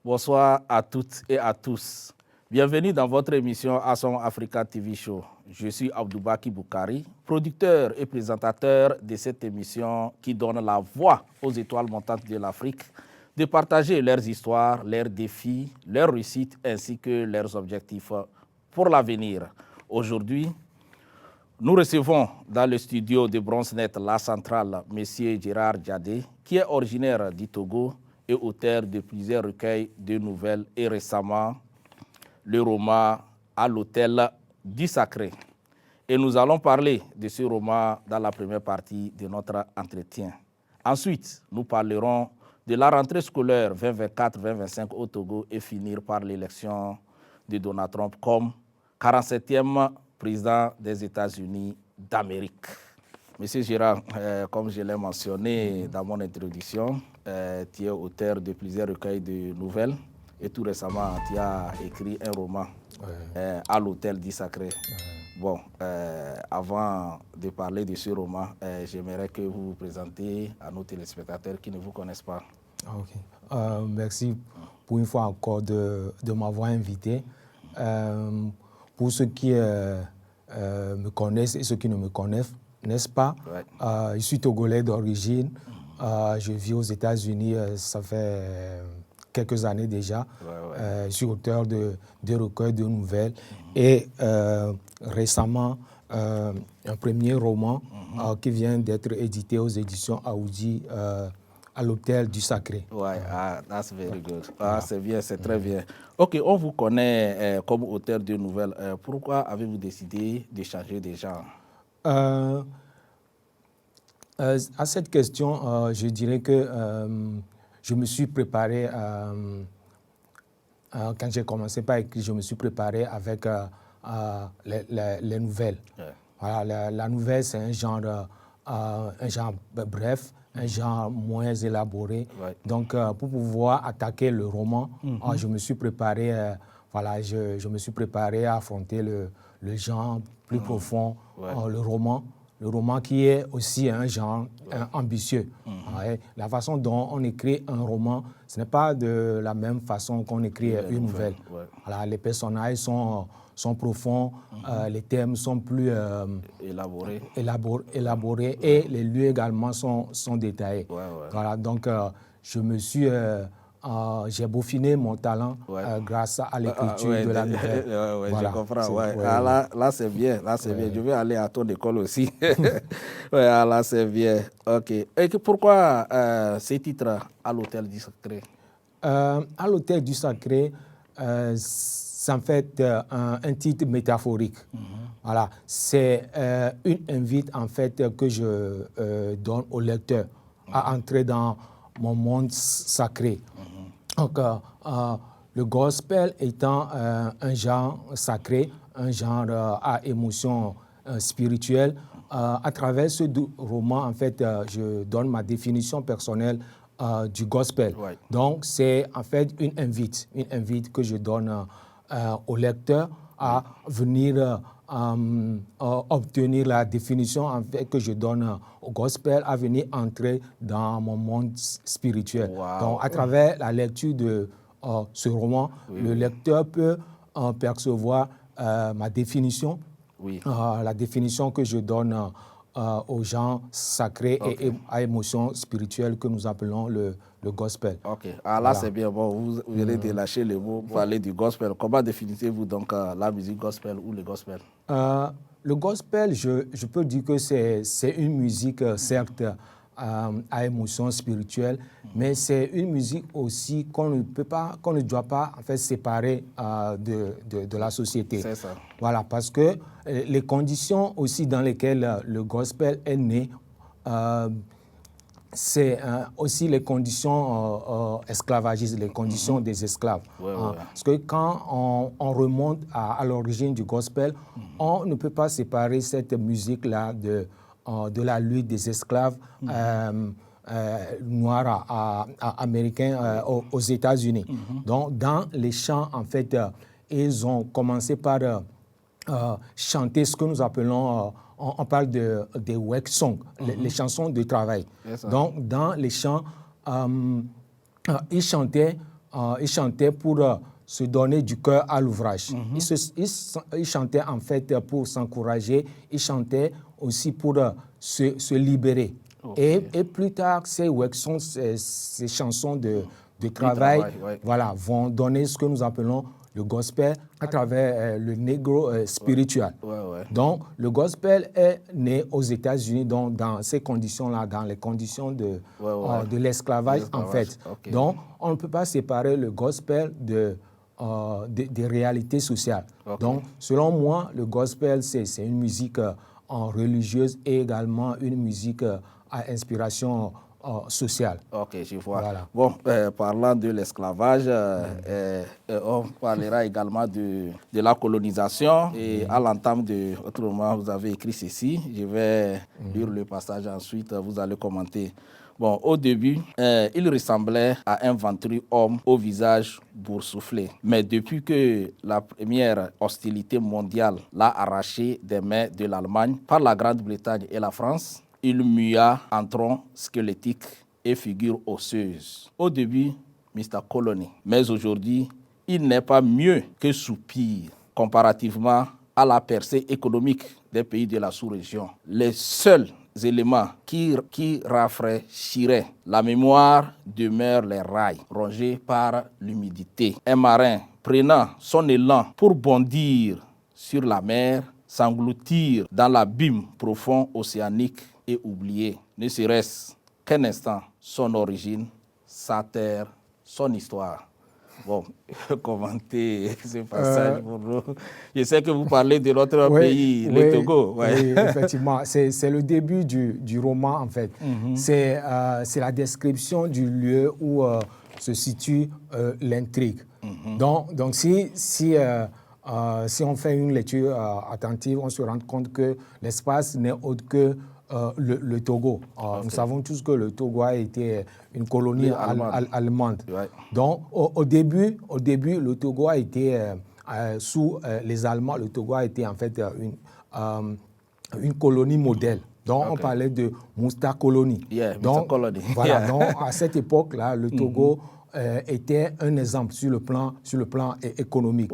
Bonsoir à toutes et à tous. Bienvenue dans votre émission Asson Africa TV Show. Je suis Abdoubaki Boukari, producteur et présentateur de cette émission qui donne la voix aux étoiles montantes de l'Afrique de partager leurs histoires, leurs défis, leurs réussites ainsi que leurs objectifs pour l'avenir. Aujourd'hui, nous recevons dans le studio de Bronzenet La Centrale M. Gérard Diadé, qui est originaire du Togo et auteur de plusieurs recueils de nouvelles et récemment le roman À l'hôtel du Sacré. Et nous allons parler de ce roman dans la première partie de notre entretien. Ensuite, nous parlerons de la rentrée scolaire 2024-2025 au Togo et finir par l'élection de Donald Trump comme 47e président des États-Unis d'Amérique. Monsieur Gérard, comme je l'ai mentionné dans mon introduction, tu es auteur de plusieurs recueils de nouvelles et tout récemment, tu as écrit un roman, À l'hôtel du Sacré. Bon, avant de parler de ce roman, j'aimerais que vous vous présentiez à nos téléspectateurs qui ne vous connaissent pas. Ok. Merci pour une fois encore de m'avoir invité. Pour ceux qui me connaissent et ceux qui ne me connaissent, n'est-ce pas? Je suis togolais d'origine. Je vis aux États-Unis, ça fait quelques années déjà. Je suis auteur de recueils de nouvelles et récemment un premier roman qui vient d'être édité aux éditions Aoudi, À l'hôtel du Sacré. That's very good. C'est bien, c'est très bien. Ok, on vous connaît comme auteur de nouvelles. Pourquoi avez-vous décidé de changer de genre? À cette question, je dirais que je me suis préparé, quand j'ai commencé par écrire, je me suis préparé avec les nouvelles. Voilà, la nouvelle, c'est un genre bref, un genre moins élaboré. Donc, pour pouvoir attaquer le roman, je me suis préparé, je me suis préparé à affronter le genre plus profond, le roman qui est aussi un genre ambitieux. La façon dont on écrit un roman, ce n'est pas de la même façon qu'on écrit une nouvelle. Voilà, les personnages sont profonds, les thèmes sont plus élaborés et les lieux également sont détaillés. Voilà, donc je me suis... j'ai peaufiné mon talent grâce à l'écriture de la nouvelle. Voilà. Je comprends. Là, c'est bien. Là, c'est bien. Je vais aller à ton école aussi. Là, c'est bien. OK. Et pourquoi ces titres À l'hôtel du Sacré? À l'hôtel du Sacré, c'est en fait un titre métaphorique. Voilà. C'est une invite en fait que je donne au lecteur à entrer dans mon monde sacré. Donc, le gospel étant un genre sacré, un genre à émotion spirituelle, à travers ce roman, en fait, je donne ma définition personnelle du gospel. Donc, c'est en fait une invite que je donne au lecteur à venir obtenir la définition en fait, que je donne au gospel, à venir entrer dans mon monde spirituel. Donc, à travers la lecture de ce roman, le lecteur peut percevoir ma définition, la définition que je donne aux gens sacrés et à émotions spirituelles que nous appelons le gospel. Ok, là c'est bien. Bon, vous venez de lâcher le mot pour parler du gospel. Comment définissez-vous donc la musique gospel ou le gospel? Le gospel, je peux dire que c'est une musique, certes, à émotion spirituelle, mais c'est une musique aussi qu'on ne doit pas en fait, séparer de la société. C'est ça. Voilà, parce que les conditions aussi dans lesquelles le gospel est né, c'est aussi les conditions esclavagistes, les conditions des esclaves. Parce que quand on remonte à l'origine du gospel, on ne peut pas séparer cette musique-là de la lutte des esclaves noirs américains aux États-Unis. Donc, dans les chants, en fait, ils ont commencé par chanter ce que nous appelons... on parle des work songs, les chansons de travail. Donc, dans les chants, ils chantaient il chantait pour se donner du cœur à l'ouvrage. Il chantait en fait pour s'encourager, il chantait aussi pour se libérer. Okay. Et plus tard, ces chansons de travail, ouais. Voilà, vont donner ce que nous appelons le gospel à travers le negro spiritual. Ouais. Donc, le gospel est né aux États-Unis, donc dans ces conditions-là, dans les conditions de l'esclavage, en fait. Okay. Donc, on ne peut pas séparer le gospel des réalités sociales. Okay. Donc, selon moi, le gospel, c'est une musique religieuse et également une musique à inspiration sociale. Ok, je vois. Voilà. Bon, parlant de l'esclavage, on parlera également de la colonisation. Et à l'entame de votre roman, vous avez écrit ceci. Je vais lire le passage ensuite, vous allez commenter. Bon, au début, il ressemblait à un ventru homme au visage boursouflé. Mais depuis que la première hostilité mondiale l'a arraché des mains de l'Allemagne par la Grande-Bretagne et la France, il mua en tronc squelettique et figure osseuse. Au début, Mr. Colony. Mais aujourd'hui, il n'est pas mieux que soupir comparativement à la percée économique des pays de la sous-région. Les seuls éléments qui rafraîchiraient la mémoire demeurent les rails rongés par l'humidité. Un marin prenant son élan pour bondir sur la mer, s'engloutir dans l'abîme profond océanique et oublier, ne serait-ce qu'un instant, son origine, sa terre, son histoire. Bon, commentez ce passage pour nous. Je sais que vous parlez de notre pays, le Togo. Oui, effectivement. C'est le début du roman, en fait. C'est la description du lieu où se situe l'intrigue. Donc si on fait une lecture attentive, on se rend compte que l'espace n'est autre que le Togo. Nous savons tous que le Togo a été une colonie allemande. Ouais. Donc, au début, le Togo a été sous les Allemands. Le Togo a été en fait une colonie modèle. Donc, on parlait de Mousta Colony. Donc, voilà. Donc, à cette époque-là, le Togo était un exemple sur le plan économique.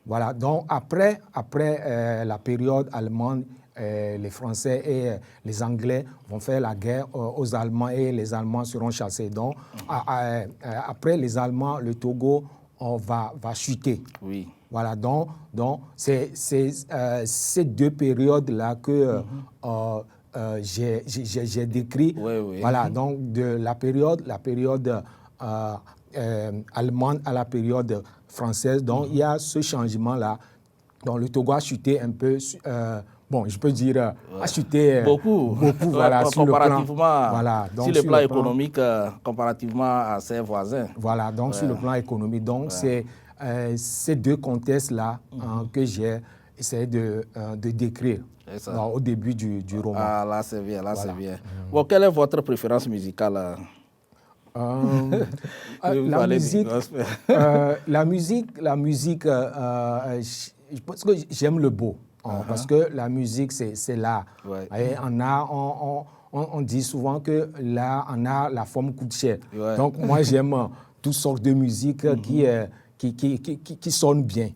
Voilà. Donc, après la période allemande, les Français et les Anglais vont faire la guerre aux Allemands et les Allemands seront chassés. Donc, après les Allemands, le Togo va chuter. Oui. Voilà, donc c'est ces deux périodes-là que j'ai décrit. Oui. Voilà, donc de la période allemande à la période française. Donc, il y a ce changement-là. Donc, le Togo a chuté un peu. Bon, je peux dire, a chuté beaucoup voilà, sur le plan économique, comparativement à ses voisins. Voilà, donc sur le plan économique. Donc, c'est ces deux contextes-là que j'ai essayé de décrire au début du roman. Ah, là, c'est bien, c'est bien. Bon, quelle est votre préférence musicale la musique, je pense que j'aime le beau. Parce que la musique, c'est l'art. Et on dit souvent que l'art en a la forme coûte cher. Donc, moi, j'aime toutes sortes de musique qui sonnent bien.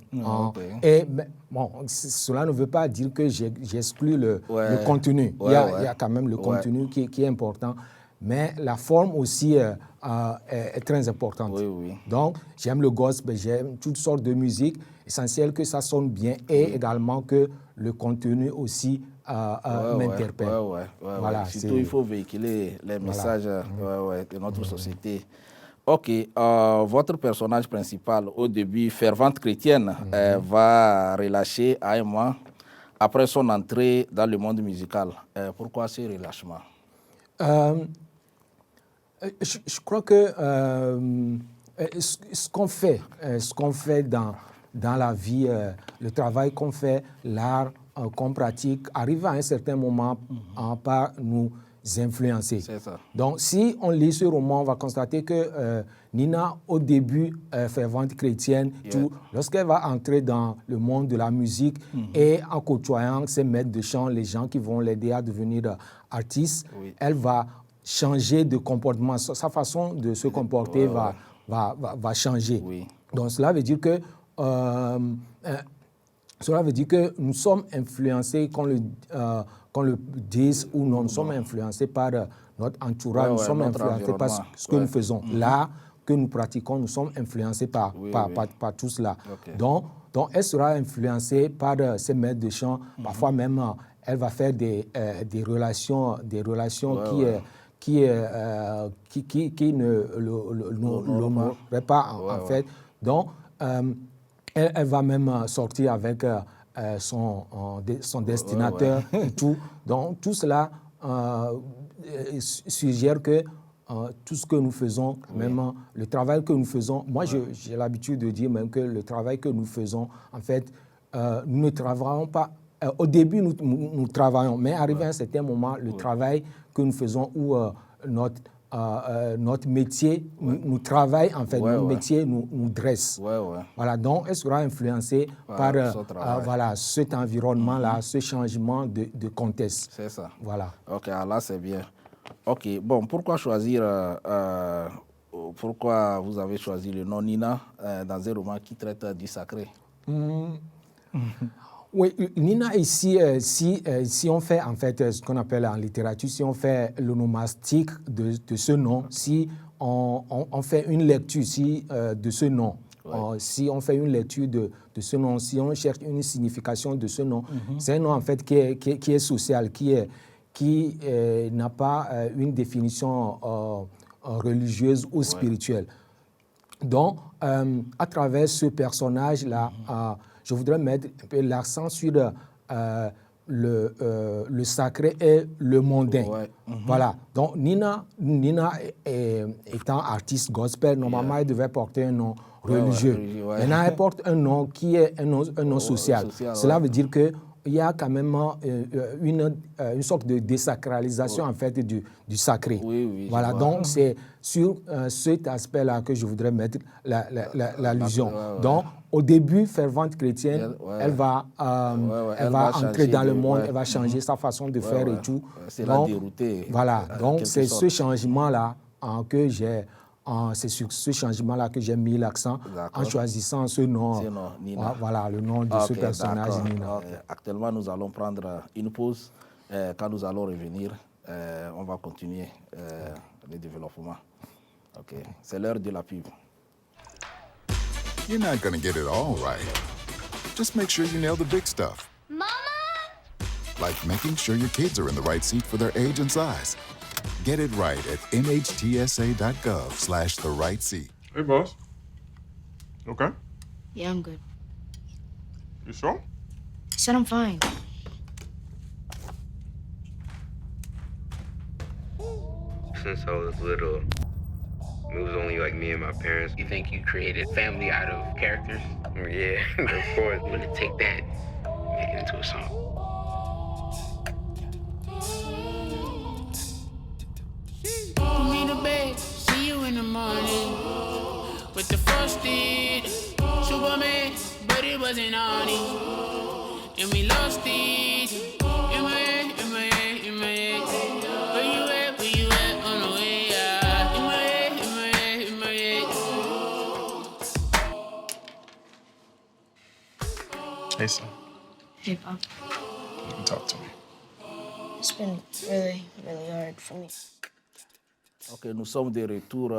Et bon, cela ne veut pas dire que j'exclus le contenu. Il y a quand même le contenu qui est important. Mais la forme aussi est très importante. Oui. Donc, j'aime le gospel, j'aime toutes sortes de musique. Essentiel que ça sonne bien et également que le contenu aussi m'interpelle. Voilà, surtout, il faut véhiculer les messages de notre société. Ok, votre personnage principal, au début, fervente chrétienne, va relâcher à un mois après son entrée dans le monde musical. Pourquoi ce relâchement? Je crois que ce qu'on fait dans la vie, le travail qu'on fait, l'art qu'on pratique, arrive à un certain moment par nous influencer. C'est ça. Donc, si on lit ce roman, on va constater que Nina, au début, fervente chrétienne, lorsqu'elle va entrer dans le monde de la musique et en côtoyant ses maîtres de chant, les gens qui vont l'aider à devenir artiste, elle va changer de comportement. Sa façon de se comporter va va changer. Oui. Donc cela veut dire que nous sommes influencés, qu'on le dise ou non, nous sommes influencés par notre entourage, nous sommes influencés par ce que nous faisons. L'art que nous pratiquons, nous sommes influencés par tout cela. Okay. Donc, elle sera influencée par ses maîtres de chant. Parfois même, elle va faire des relations qui ne l'honoreraient pas, en fait. Donc, elle va même sortir avec son destinateur et tout. Donc, tout cela suggère que tout ce que nous faisons, même le travail que nous faisons, moi j'ai l'habitude de dire même que le travail que nous faisons, en fait, nous ne travaillons pas. Au début, nous travaillons, mais arrivé à un certain moment, le travail que nous faisons ou notre métier nous travaille, en fait, notre métier nous dresse. Voilà, donc elle sera influencée par cet environnement-là, ce changement de contexte. C'est ça. Voilà. Ok, là c'est bien. Ok, bon, pourquoi choisir, pourquoi vous avez choisi le nom Nina dans un roman qui traite du sacré? Oui, Nina ici, si on fait en fait ce qu'on appelle en littérature, si on fait l'onomastique de ce nom, si on fait une lecture de ce nom, si on fait une lecture de ce nom, si on cherche une signification de ce nom, c'est un nom en fait qui est social, qui n'a pas une définition religieuse ou spirituelle. Donc, à travers ce personnage-là, je voudrais mettre un peu l'accent sur le sacré et le mondain. Voilà. Donc, Nina étant artiste gospel, normalement, elle devait porter un nom religieux. Maintenant, elle porte un nom qui est un nom social. Cela veut dire que il y a quand même une sorte de désacralisation en fait du sacré. Voilà, donc c'est sur cet aspect-là que je voudrais mettre l'allusion. Donc, au début, fervente chrétienne, elle va entrer dans le monde, elle va changer sa façon de faire et tout. C'est la dérouter. Voilà, donc c'est ce changement-là que j'ai... C'est sur ce changement-là que j'ai mis l'accent en choisissant ce nom. Nina. Voilà, le nom de ce personnage, Nina. Actuellement, nous allons prendre une pause. Quand nous allons revenir, on va continuer le développement. Okay. C'est l'heure de la pub. You're not going to get it all right. Just make sure you nail the big stuff. Mama! Like making sure your kids are in the right seat for their age and size. Get it right at nhtsa.gov/the-right-seat. Hey, boss. Okay? Yeah, I'm good. You sure? I said I'm fine. Since I was little, it was only like me and my parents. You think you created family out of characters? Yeah, of course. I'm gonna take that, make it into a song. Put me to bed, see you in the morning. With the frosted Superman, but it wasn't on it. And we lost it. In my head, in my head, in my head. Where you at on the way out? In my head, in my head, in my head. Hey, son. Hey, Pop. You can talk to me. It's been really, really hard for me. Ok, nous sommes de retour.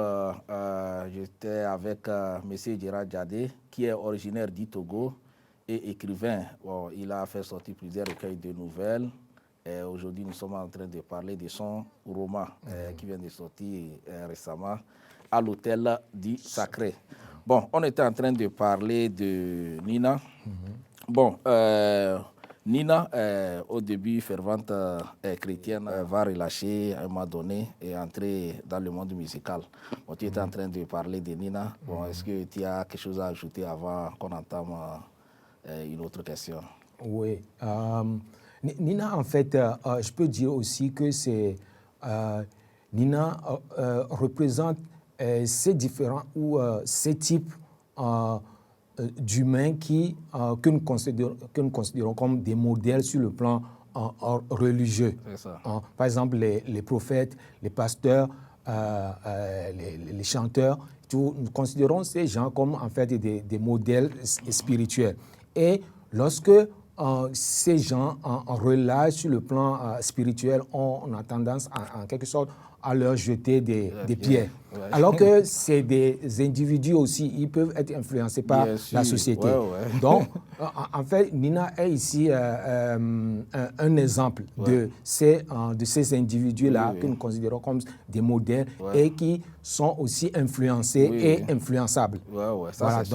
J'étais avec M. Gérard Djadé, qui est originaire du Togo et écrivain. Bon, il a fait sortir plusieurs recueils de nouvelles. Aujourd'hui, nous sommes en train de parler de son roman qui vient de sortir récemment, À l'hôtel du Sacré. Bon, on était en train de parler de Nina. Bon, Nina, au début fervente chrétienne, va relâcher à un moment donné et entrer dans le monde musical. Bon, tu étais en train de parler de Nina. Bon, est-ce que tu as quelque chose à ajouter avant qu'on entame une autre question? Oui. Nina, en fait, je peux dire aussi que Nina représente ces différents ou ces types d'humains que nous considérons comme des modèles sur le plan religieux. Par exemple, les prophètes, les pasteurs, les chanteurs, nous considérons ces gens comme en fait des modèles spirituels. Et lorsque ces gens relâchent sur le plan spirituel, on a tendance en quelque sorte à leur jeter des pierres. Ouais. Alors que c'est des individus aussi, ils peuvent être influencés par la société. Ouais. Donc, en fait, Nina est ici un exemple de ces individus-là que nous considérons comme des modèles et qui sont aussi influencés et influençables. Ça, voilà, c'est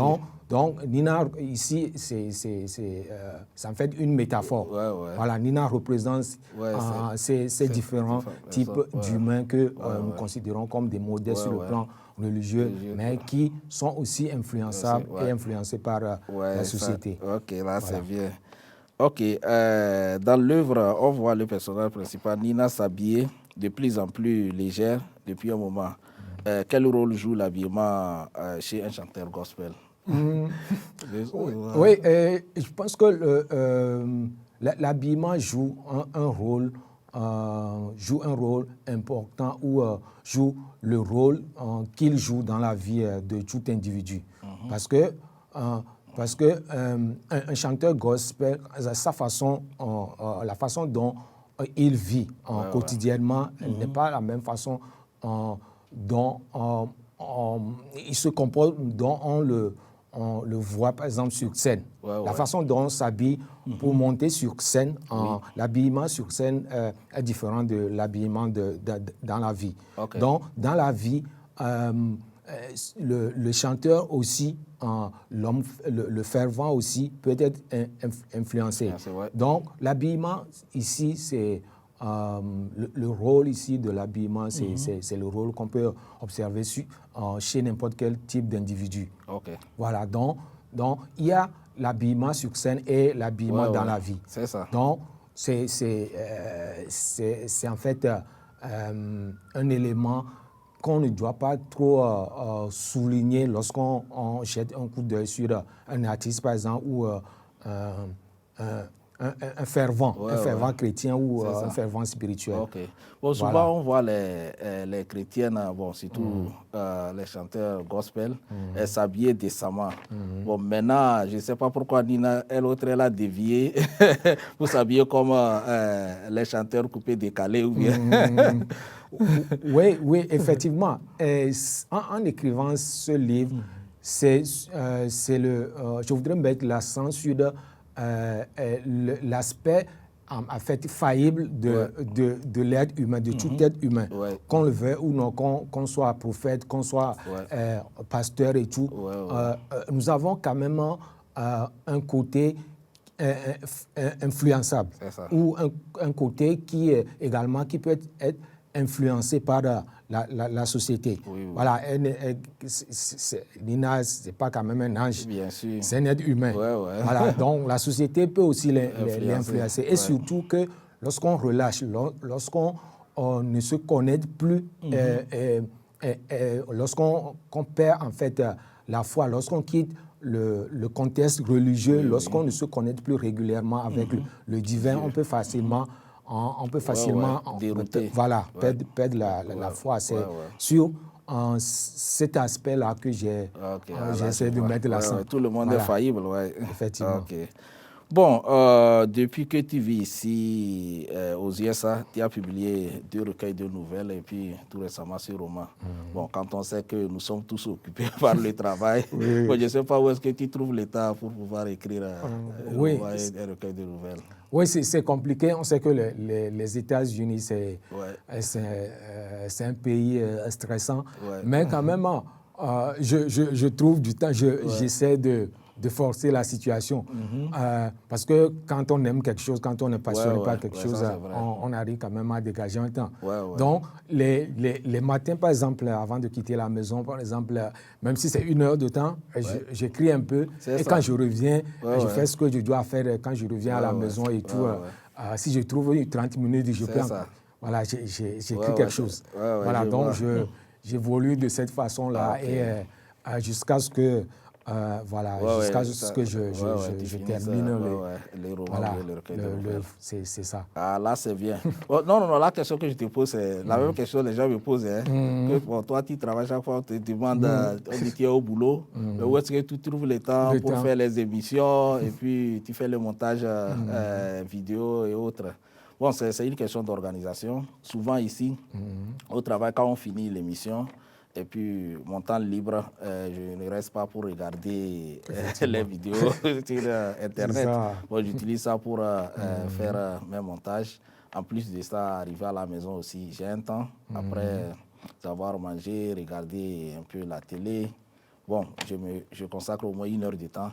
donc, Nina, ici, ça en fait une métaphore. Voilà, Nina représente ces différents types d'humains que nous considérons comme des modèles sur le plan religieux, mais qui sont aussi influençables et influencés par la société. Ok, là, c'est bien. Ok, dans l'œuvre, on voit le personnage principal, Nina, s'habiller de plus en plus légère depuis un moment. Quel rôle joue l'habillement chez un chanteur gospel? Oui, je pense que l'habillement joue un rôle important ou joue le rôle qu'il joue dans la vie de tout individu. Parce que un chanteur gospel, sa façon, la façon dont il vit quotidiennement n'est pas la même façon dont il se comporte, dont on le voit par exemple sur scène. La façon dont on s'habille pour monter sur scène, l'habillement sur scène est différent de l'habillement dans la vie. Donc, dans la vie, le chanteur aussi, l'homme, le fervent aussi, peut être influencé. Donc, l'habillement ici, c'est le rôle ici de l'habillement, c'est le rôle qu'on peut observer chez n'importe quel type d'individu. Voilà, donc il y a l'habillement sur scène et l'habillement dans la vie. C'est ça. Donc, c'est en fait un élément qu'on ne doit pas trop souligner lorsqu'on jette un coup d'œil sur un artiste, par exemple, ou un fervent chrétien ou un fervent spirituel. Bon, souvent, on voit les chrétiennes, surtout les chanteurs gospel, s'habiller décemment. Bon, maintenant, je ne sais pas pourquoi Nina, elle a dévié pour s'habiller comme les chanteurs coupés décalés ou bien. Oui, effectivement. En écrivant ce livre, je voudrais mettre l'accent sur l'aspect en fait faillible de l'être humain, de tout être humain, qu'on le veuille ou non, qu'on soit prophète, qu'on soit pasteur et tout. Nous avons quand même un côté influençable ou un côté qui peut être influencé par la société. Voilà, Nina, ce n'est pas quand même un ange, c'est un être humain. Voilà, donc la société peut aussi l'influencer. Et surtout que lorsqu'on relâche, lorsqu'on ne se connecte plus, lorsqu'on perd en fait la foi, lorsqu'on quitte le contexte religieux, lorsqu'on ne se connecte plus régulièrement avec le divin, on peut facilement dérouter. Perdre la foi. C'est sur cet aspect-là que j'essaie de mettre l'accent. Tout le monde est faillible, Effectivement. Bon, depuis que tu vis ici aux USA, tu as publié 2 recueils de nouvelles et puis tout récemment ce roman. Bon, quand on sait que nous sommes tous occupés par le travail, bon, je ne sais pas où est-ce que tu trouves le temps pour pouvoir écrire un recueil de nouvelles. Oui, c'est compliqué. On sait que les États-Unis, c'est un pays stressant. Mais quand même, je trouve du temps, j'essaie de forcer la situation. Parce que quand on aime quelque chose, quand on est passionné par quelque chose, on arrive quand même à dégager un temps. Donc, les matins, par exemple, avant de quitter la maison, par exemple, même si c'est 1 heure de temps, j'écris un peu. Et quand je reviens, je fais ce que je dois faire quand je reviens à la maison et tout. Si je trouve 30 minutes, je prends. Voilà, j'écris quelque chose. Voilà, donc j'évolue de cette façon-là et jusqu'à ce que Voilà, Ouais, jusqu'à ouais, ce ça- que je tu finisses, termine les romans, voilà, le recueil de nouvelles. c'est ça. Ah, là, c'est bien. Oh, non, la question que je te pose, c'est la même question que les gens me posent. Hein, que, bon, toi, tu travailles chaque fois, on te demande, on dit que tu es au boulot, mais où est-ce que tu trouves le temps pour faire les émissions et puis tu fais le montage vidéo et autres. Bon, c'est une question d'organisation. Souvent ici, au travail, quand on finit l'émission, et puis mon temps libre, je ne reste pas pour regarder les vidéos sur Internet. Bon, j'utilise ça pour faire mes montages. En plus de ça, arriver à la maison aussi, j'ai un temps. Après avoir mangé, regarder un peu la télé. Bon, je consacre au moins 1 heure de temps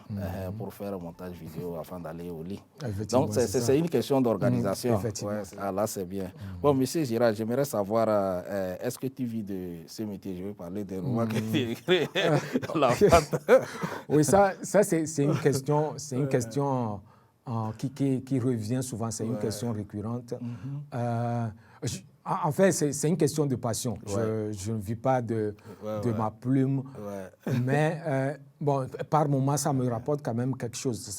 pour faire un montage vidéo avant d'aller au lit. Donc, c'est une question d'organisation. Ouais, là, c'est bien. Bon, monsieur Girard, j'aimerais savoir, est-ce que tu vis de ce métier? Je veux parler des romans que tu écris. Oui, ça c'est une question, qui revient souvent, c'est une question récurrente. En fait, c'est une question de passion. Je ne vis pas de ma plume, mais bon, par moment, ça me rapporte quand même quelque chose.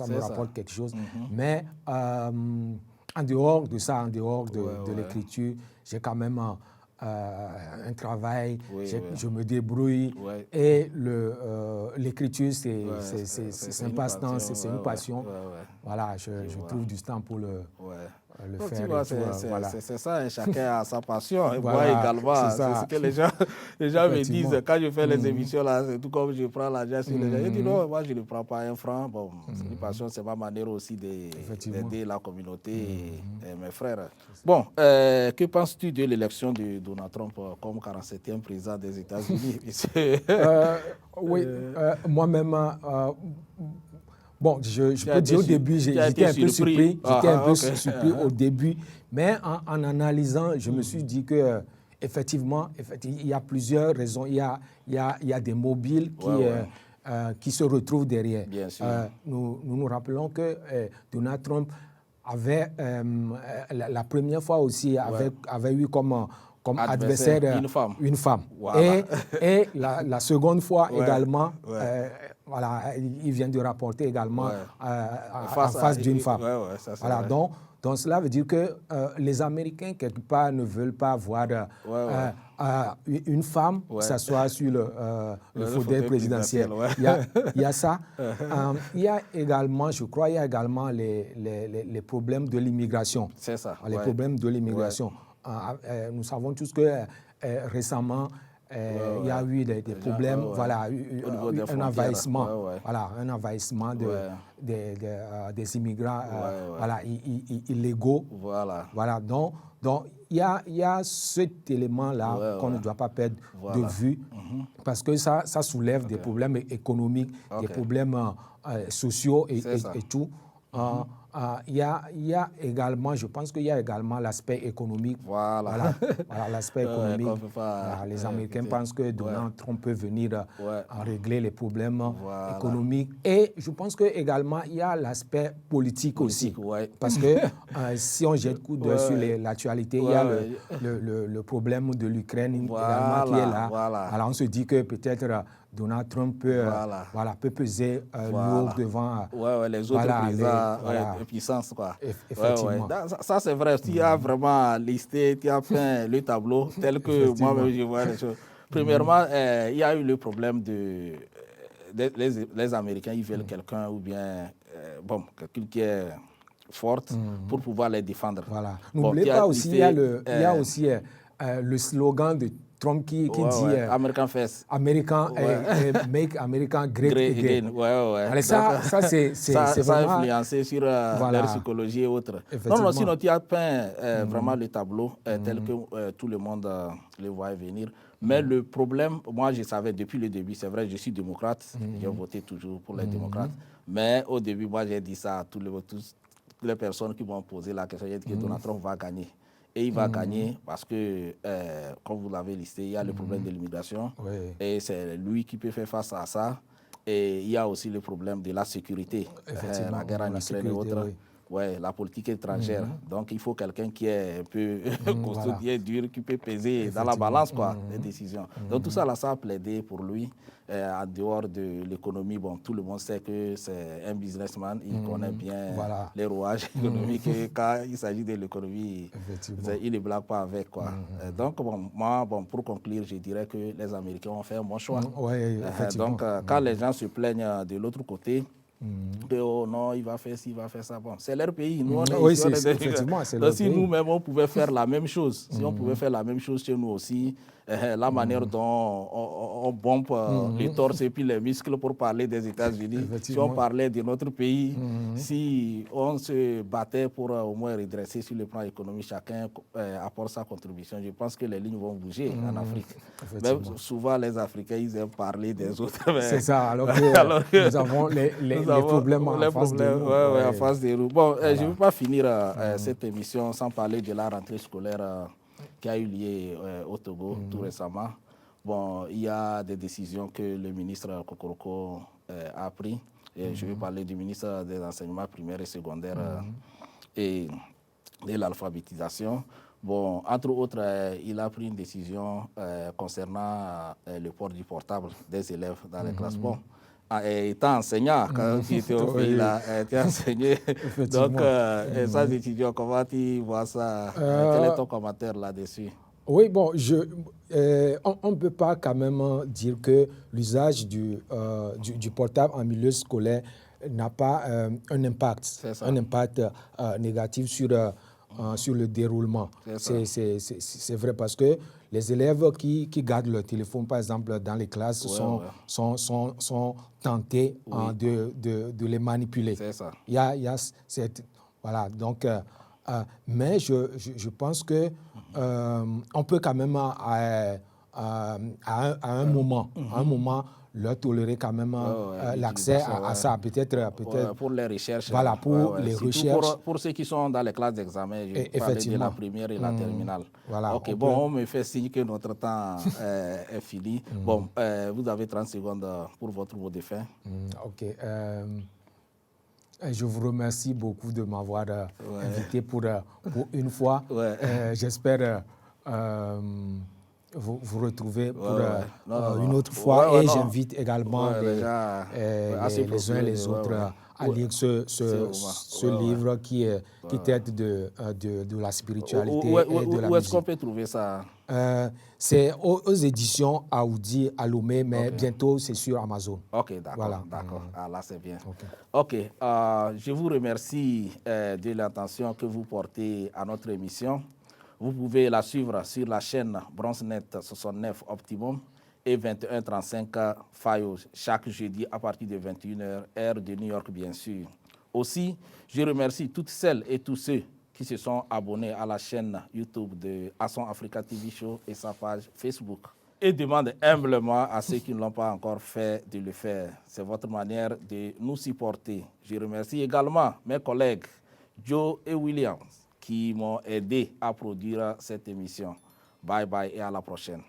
Mais en dehors de ça, en dehors de l'écriture, j'ai quand même un travail, je me débrouille. Et l'écriture, c'est un passe-temps, c'est une passion. Voilà, je trouve du temps pour le faire. C'est ça, chacun a sa passion. Et moi également, c'est ce que les gens me disent. Quand je fais les émissions, là, c'est tout comme je prends l'argent sur les gens. Je dis non, moi je ne prends pas 1 franc. Bon, c'est une passion, c'est ma manière aussi d'aider la communauté et mes frères. Bon, que penses-tu de l'élection de Donald Trump comme 47e président des États-Unis? Oui, moi-même... Bon, je peux dire au début, j'étais un peu surpris. J'étais un peu surpris au début. Mais en analysant, je me suis dit que effectivement, il y a plusieurs raisons. Il y a des mobiles qui se retrouvent derrière. Bien sûr. Nous rappelons que Donald Trump avait, la première fois aussi, avait eu comme adversaire une femme. Voilà. Et la seconde fois également, voilà, il vient de rapporter également en face d'une femme. Voilà, donc cela veut dire que les Américains, quelque part, ne veulent pas voir une femme s'asseoir sur le fauteuil présidentiel. Il y a ça. Il y a également, je crois, les problèmes de l'immigration. C'est ça. Les problèmes de l'immigration. Nous savons tous que récemment, il y a eu des problèmes, voilà, un envahissement, voilà, un envahissement des immigrants voilà, illégaux. Voilà, donc il y a cet élément-là qu'on ne doit pas perdre de vue, parce que ça soulève des problèmes économiques, des problèmes sociaux et tout. Il y a également, je pense qu'il y a également l'aspect économique. Voilà, l'aspect économique. Les Américains pensent que Donald Trump peut venir régler les problèmes économiques. Et je pense qu'également, il y a l'aspect politique aussi. Parce que si on jette coup d'œil sur l'actualité, il y a le problème de l'Ukraine également qui est là. Alors on se dit que peut-être Donald Trump peut peser lourd devant les autres présidents de puissance. Effectivement. Ça, c'est vrai. Tu as vraiment listé, tu as fait le tableau tel que moi-même je vois les choses. Premièrement, il y a eu le problème les Américains, ils veulent quelqu'un ou bien quelqu'un qui est forte pour pouvoir les défendre. Voilà. N'oubliez pas aussi, il y a aussi le slogan de Trump qui dit American First. Make America Great Again. Allez, ça a influencé sur leur psychologie et autres. Non, sinon tu as peint vraiment le tableau tel que tout le monde le voit venir. Mais le problème, moi je savais depuis le début, c'est vrai, je suis démocrate, j'ai voté toujours pour les démocrates. Mais au début, moi j'ai dit ça à toutes les personnes qui m'ont posé la question, j'ai dit que Donald Trump va gagner. Et il va gagner parce que, comme vous l'avez listé, il y a le problème de l'immigration. Et c'est lui qui peut faire face à ça. Et il y a aussi le problème de la sécurité, la guerre en Ukraine et autres. Ouais, la politique étrangère. Donc, il faut quelqu'un qui est un peu costaud, qui est dur, qui peut peser dans la balance, quoi, les décisions. Donc, tout ça, là, ça a plaidé pour lui. En dehors de l'économie, bon, tout le monde sait que c'est un businessman. Il connaît bien les rouages économiques. Et quand il s'agit de l'économie, il ne blague pas avec, quoi. Donc, bon, moi, bon, pour conclure, je dirais que les Américains ont fait un bon choix. Donc, quand les gens se plaignent de l'autre côté, que oh non, il va faire ci, il va faire ça. Bon, c'est leur pays. Nous, on est ici, effectivement, c'est leur si pays. nous-mêmes, on pouvait faire la même chose, si on pouvait faire la même chose chez nous aussi, la manière dont on bombe les torses et puis les muscles pour parler des États-Unis, si on parlait de notre pays, si on se battait pour au moins redresser sur le plan économique, chacun apporte sa contribution, je pense que les lignes vont bouger en Afrique. Même souvent, les Africains, ils aiment parler des autres. C'est ça, alors que nous avons les problèmes en face de nous. En face de nous. Bon, je ne veux pas finir cette émission sans parler de la rentrée scolaire qui a eu lieu au Togo tout récemment. Bon, il y a des décisions que le ministre Kokoroko a prises. Je vais parler du ministre des enseignements primaires et secondaires et de l'alphabétisation. Bon, entre autres, il a pris une décision concernant le port du portable des élèves dans les classes. Bon, étant enseignant, quand tu étais au pays, là, tu as enseigné. Donc, ça, étudiants, comment tu vois ça? Quel est ton commentaire là-dessus? Oui, bon, on ne peut pas quand même dire que l'usage du portable en milieu scolaire n'a pas un impact négatif sur le déroulement. C'est vrai parce que les élèves qui gardent leur téléphone, par exemple, dans les classes, sont tentés de les manipuler. C'est ça. Il y a voilà, donc, mais je pense que on peut quand même à un moment leur tolérer quand même l'accès à ça, peut-être pour les recherches. Voilà, pour les recherches. Pour ceux qui sont dans les classes d'examen, je parlais de la première et la terminale. Voilà, ok, bon, on me fait signe que notre temps est fini. Bon, vous avez 30 secondes pour votre mot de fin. Ok. Je vous remercie beaucoup de m'avoir invité pour une fois. J'espère vous retrouver pour une autre fois. Et j'invite également les uns et les autres à lire ce livre qui traite de la spiritualité et de la musique. Où est-ce qu'on peut trouver ça? C'est aux éditions Aoudi à Lomé, mais bientôt c'est sur Amazon. Ok, d'accord. Voilà. D'accord. Ah, là, c'est bien. Ok. Je vous remercie de l'attention que vous portez à notre émission. Vous pouvez la suivre sur la chaîne BronzeNet 69 Optimum et 2135 Fayos chaque jeudi à partir de 21h, heure de New York, bien sûr. Aussi, je remercie toutes celles et tous ceux qui se sont abonnés à la chaîne YouTube de Asson Africa TV Show et sa page Facebook. Et demande humblement à ceux qui ne l'ont pas encore fait de le faire. C'est votre manière de nous supporter. Je remercie également mes collègues Joe et Williams qui m'ont aidé à produire cette émission. Bye bye et à la prochaine.